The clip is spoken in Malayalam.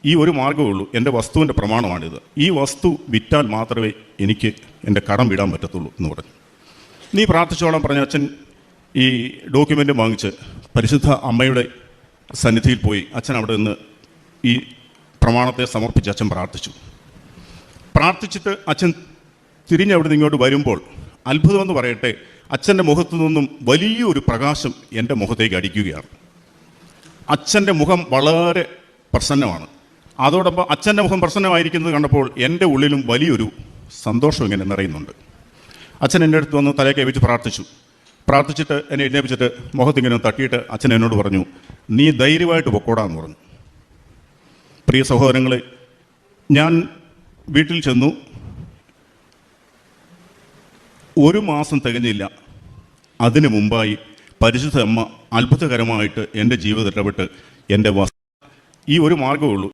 ഈ ഒരു മാർഗ്ഗമേ ഉള്ളൂ, എൻ്റെ വസ്തുവിൻ്റെ പ്രമാണമാണിത്. ഈ വസ്തു വിറ്റാൽ മാത്രമേ എനിക്ക് എൻ്റെ കടം വിടാൻ പറ്റത്തുള്ളൂ എന്ന് പറഞ്ഞു. നീ പ്രാർത്ഥിച്ചോളം പറഞ്ഞ അച്ഛൻ ഈ ഡോക്യുമെൻ്റ് വാങ്ങിച്ച് പരിശുദ്ധ അമ്മയുടെ സന്നിധിയിൽ പോയി അച്ഛൻ അവിടെ നിന്ന് ഈ പ്രമാണത്തെ സമർപ്പിച്ച് അച്ഛൻ പ്രാർത്ഥിച്ചിട്ട് അച്ഛൻ തിരിഞ്ഞവിടെ നിന്ന് ഇങ്ങോട്ട് വരുമ്പോൾ അത്ഭുതമെന്ന് പറയട്ടെ, അച്ഛൻ്റെ മുഖത്തു നിന്നും വലിയൊരു പ്രകാശം എൻ്റെ മുഖത്തേക്ക് അടിക്കുകയാണ്. അച്ഛൻ്റെ മുഖം വളരെ പ്രസന്നമാണ്. അതോടൊപ്പം അച്ഛൻ്റെ മുഖം പ്രസന്നമായിരിക്കുന്നത് കണ്ടപ്പോൾ എൻ്റെ ഉള്ളിലും വലിയൊരു സന്തോഷം ഇങ്ങനെ നിറയുന്നുണ്ട്. അച്ഛൻ എൻ്റെ അടുത്ത് വന്ന് തലയൊക്കെ വെച്ച് പ്രാർത്ഥിച്ചിട്ട് എന്നെ എഴുന്നേപ്പിച്ചിട്ട് മുഖത്തിങ്ങനെ തട്ടിയിട്ട് അച്ഛൻ എന്നോട് പറഞ്ഞു, നീ ധൈര്യമായിട്ട് പൊക്കോടാന്ന് പറഞ്ഞു. പ്രിയ സഹോദരങ്ങളെ, ഞാൻ വീട്ടിൽ ചെന്നു. 1 മാസം തികഞ്ഞില്ല, അതിനു മുമ്പായി പരിശുദ്ധ അമ്മ അത്ഭുതകരമായിട്ട് എൻ്റെ ജീവിതത്തിൽ ഇടപെട്ട് എൻ്റെ ഈ ഒരു മാർഗ്ഗമേ ഉള്ളൂ.